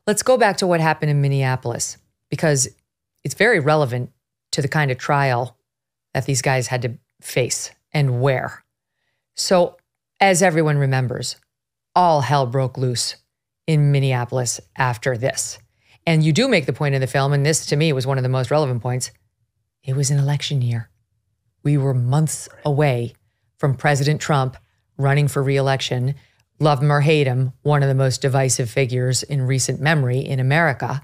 let's go back to what happened in Minneapolis, because it's very relevant to the kind of trial that these guys had to face and wear. So, as everyone remembers, all hell broke loose in Minneapolis after this. And you do make the point in the film, and this to me was one of the most relevant points. It was an election year. We were months away from President Trump running for re-election. Love him or hate him, one of the most divisive figures in recent memory in America.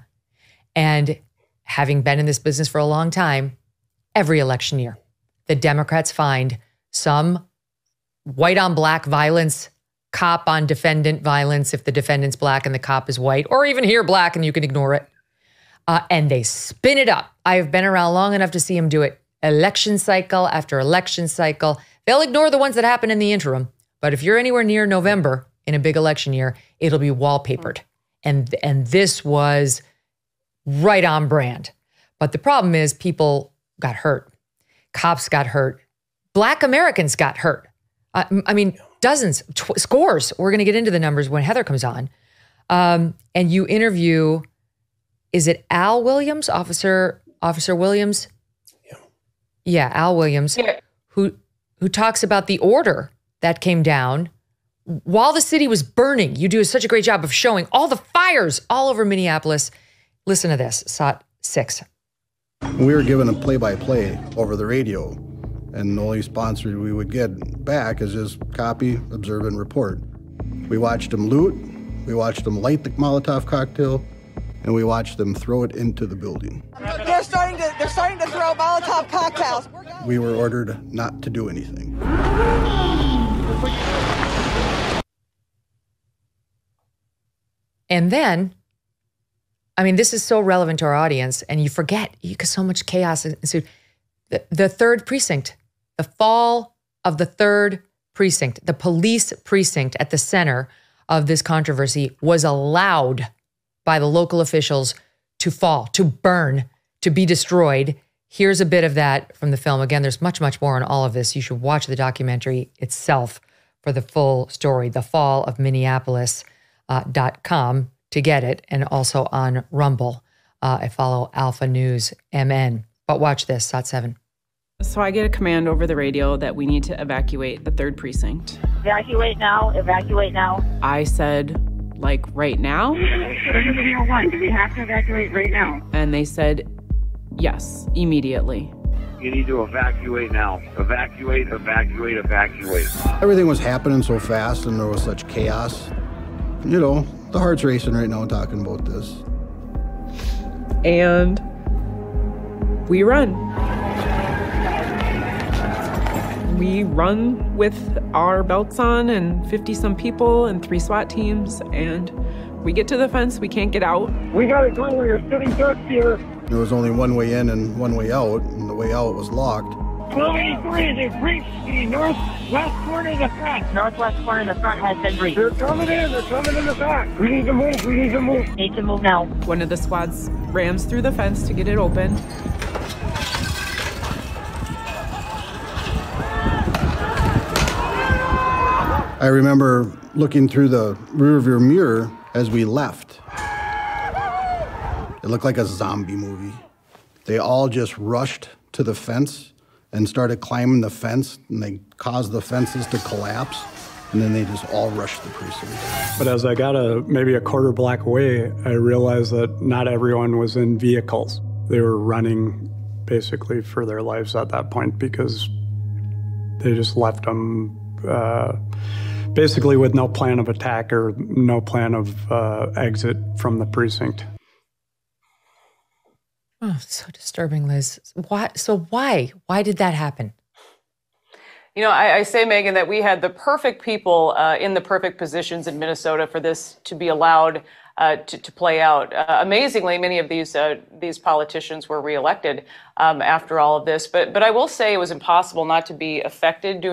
And having been in this business for a long time, every election year, the Democrats find some white on black violence, cop on defendant violence if the defendant's black and the cop is white, or even here black and you can ignore it. And they spin it up. I've been around long enough to see them do it election cycle after election cycle. They'll ignore the ones that happen in the interim. But if you're anywhere near November in a big election year, it'll be wallpapered. And this was right on brand. But the problem is people got hurt. Cops got hurt. Black Americans got hurt. I mean, dozens, scores. We're going to get into the numbers when Heather comes on. And you interview, is it Al Williams, Officer Williams? Yeah, Al Williams, who talks about the order that came down while the city was burning. You do such a great job of showing all the fires all over Minneapolis. Listen to this, SOT 6. We were given a play-by-play over the radio, and the only sponsor we would get back is just copy, observe, and report. We watched them loot, we watched them light the Molotov cocktail, and we watched them throw it into the building. They're starting to throw Molotov cocktails. We were ordered not to do anything. And then, I mean, this is so relevant to our audience, and you forget, because so much chaos ensued. The third precinct, the fall of the third precinct, the police precinct at the center of this controversy was allowed by the local officials to fall, to burn, to be destroyed. Here's a bit of that from the film. Again, there's much, much more on all of this. You should watch the documentary itself for the full story, The Fall of Minneapolis.com to get it, and also on Rumble. I follow Alpha News MN. But watch this, SOT 7. So I get a command over the radio that we need to evacuate the third precinct. Evacuate now, evacuate now. I said, like, right now? Do we have to evacuate right now? And they said, yes, immediately. You need to evacuate now. Evacuate, evacuate, evacuate. Everything was happening so fast and there was such chaos. You know, the heart's racing right now talking about this. And we run. We run with our belts on and 50-some people and 3 SWAT teams, and we get to the fence. We can't get out. We gotta go where you're sitting ducks here. There was only one way in and one way out, and the way out was locked. 1283, they've reached the northwest corner of the front. Northwest corner of the front has been breached. They're coming in the back. We need to move, Need to move now. One of the squads rams through the fence to get it open. I remember looking through the rearview mirror as we left. It looked like a zombie movie. They all just rushed to the fence and started climbing the fence, and they caused the fences to collapse, and then they just all rushed the precinct. But as I got maybe a quarter block away, I realized that not everyone was in vehicles. They were running basically for their lives at that point because they just left them basically with no plan of attack or no plan of exit from the precinct. Oh, so disturbing, Liz. Why? So why? Why did that happen? You know, I say, Megyn, that we had the perfect people in the perfect positions in Minnesota for this to be allowed to play out. Amazingly, many of these politicians were reelected after all of this. But I will say it was impossible not to be affected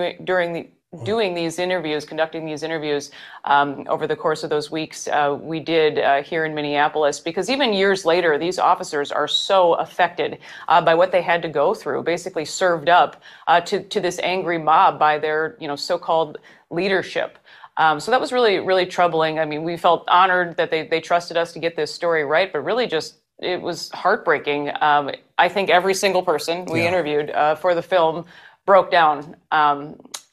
doing these interviews, conducting these interviews over the course of those weeks we did here in Minneapolis, because even years later, these officers are so affected by what they had to go through, basically served up to this angry mob by their, so-called leadership. So that was really, really troubling. I mean, we felt honored that they trusted us to get this story right, but really just, it was heartbreaking. I think every single person we interviewed for the film broke down.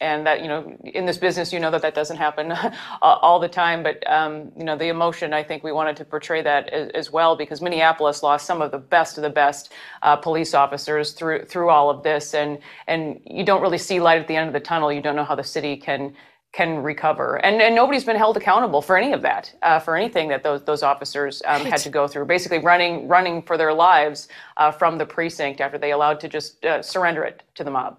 And that, in this business, that doesn't happen all the time. But, the emotion, I think we wanted to portray that as well, because Minneapolis lost some of the best police officers through all of this. And you don't really see light at the end of the tunnel. You don't know how the city can recover. And nobody's been held accountable for any of that, for anything that those officers had to go through, basically running for their lives from the precinct after they allowed to just surrender it to the mob.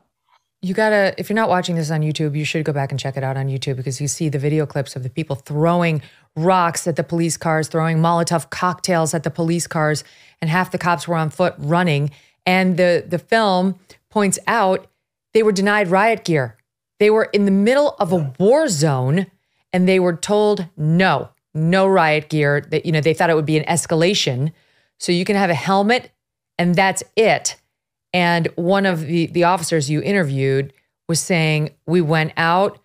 You gotta, if you're not watching this on YouTube, you should go back and check it out on YouTube, because you see the video clips of the people throwing rocks at the police cars, throwing Molotov cocktails at the police cars, and half the cops were on foot running. And the film points out they were denied riot gear. They were in the middle of a war zone, and they were told no riot gear. That they thought it would be an escalation, so you can have a helmet, and that's it. And one of the officers you interviewed was saying, we went out,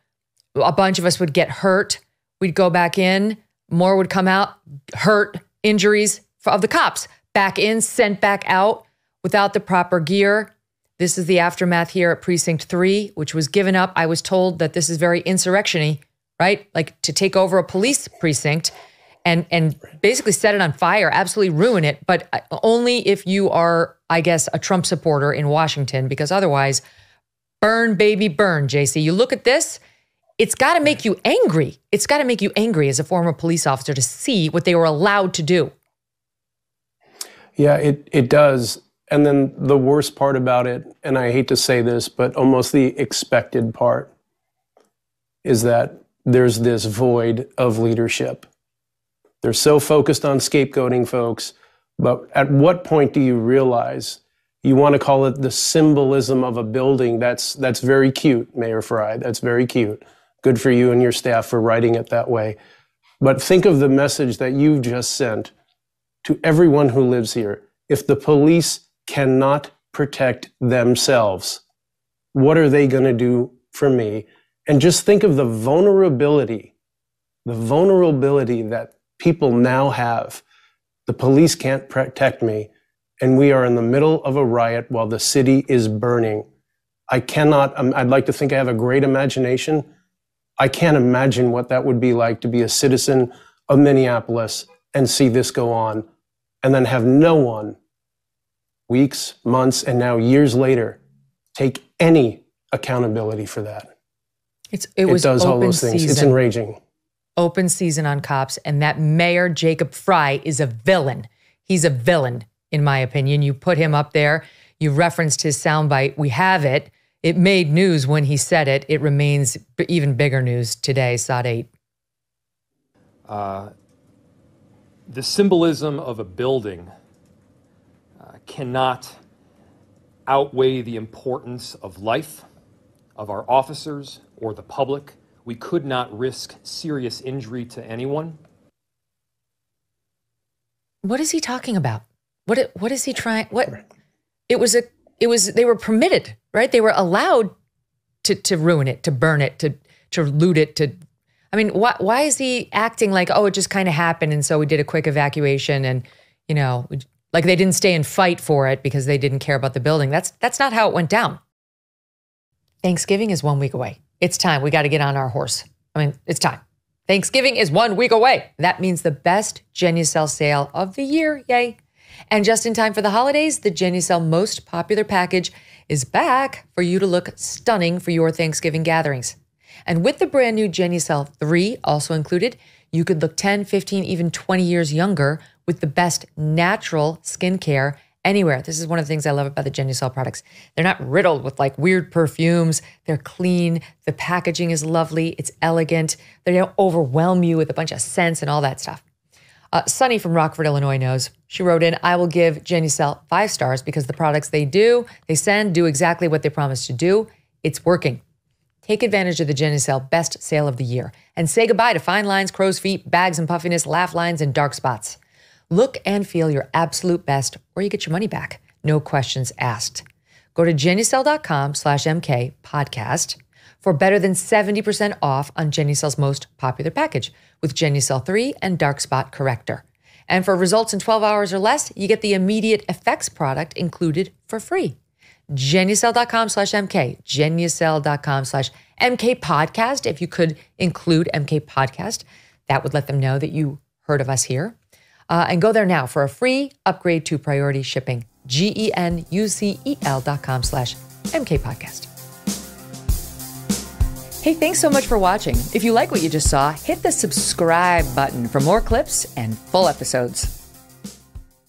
a bunch of us would get hurt, we'd go back in, more would come out, hurt, injuries of the cops, back in, sent back out without the proper gear. This is the aftermath here at Precinct 3, which was given up. I was told that this is very insurrection-y, right? Like to take over a police precinct and basically set it on fire, absolutely ruin it, but only if you are, I guess, a Trump supporter in Washington, because otherwise, burn, baby, burn, JC. You look at this, it's got to make you angry. It's got to make you angry as a former police officer to see what they were allowed to do. Yeah, it does. And then the worst part about it, and I hate to say this, but almost the expected part, is that there's this void of leadership. They're so focused on scapegoating folks, but at what point do you realize you want to call it the symbolism of a building? That's very cute, Mayor Frey. That's very cute. Good for you and your staff for writing it that way. But think of the message that you've just sent to everyone who lives here. If the police cannot protect themselves, what are they going to do for me? And just think of the vulnerability that people now have. The police can't protect me, and we are in the middle of a riot while the city is burning. I'd like to think I have a great imagination. I can't imagine what that would be like to be a citizen of Minneapolis and see this go on, and then have no one, weeks, months, and now years later, take any accountability for that. It does all those things. It's enraging. Open season on cops, and that Mayor Jacob Frey is a villain. He's a villain, in my opinion. You put him up there. You referenced his soundbite. We have it. It made news when he said it. It remains even bigger news today, SOT 8. The symbolism of a building cannot outweigh the importance of life, of our officers, or the public. We could not risk serious injury to anyone. What is he talking about? What is he trying? They were permitted, right? They were allowed to ruin it, to burn it, to loot it, why is he acting like, oh, it just kind of happened and so we did a quick evacuation and, like they didn't stay and fight for it because they didn't care about the building. That's not how it went down. Thanksgiving is 1 week away. It's time. We got to get on our horse. It's time. Thanksgiving is 1 week away. That means the best Genucel sale of the year. Yay. And just in time for the holidays, the Genucel most popular package is back for you to look stunning for your Thanksgiving gatherings. And with the brand new Genucel 3 also included, you could look 10, 15, even 20 years younger with the best natural skincare anywhere. This is one of the things I love about the Genucel products. They're not riddled with like weird perfumes. They're clean. The packaging is lovely. It's elegant. They don't overwhelm you with a bunch of scents and all that stuff. Sunny from Rockford, Illinois knows. She wrote in, I will give Genucel 5 stars because the products they send do exactly what they promise to do. It's working. Take advantage of the Genucel best sale of the year and say goodbye to fine lines, crow's feet, bags and puffiness, laugh lines, and dark spots. Look and feel your absolute best or you get your money back. No questions asked. Go to Genucel.com/MK podcast for better than 70% off on Genucel's most popular package with Genucel 3 and Dark Spot Corrector. And for results in 12 hours or less, you get the immediate effects product included for free. Genucel.com/MK, Genucel.com/MK podcast. If you could include MK podcast, that would let them know that you heard of us here. And go there now for a free upgrade to priority shipping. GENUCEL.com/MK podcast. Hey, thanks so much for watching. If you like what you just saw, hit the subscribe button for more clips and full episodes.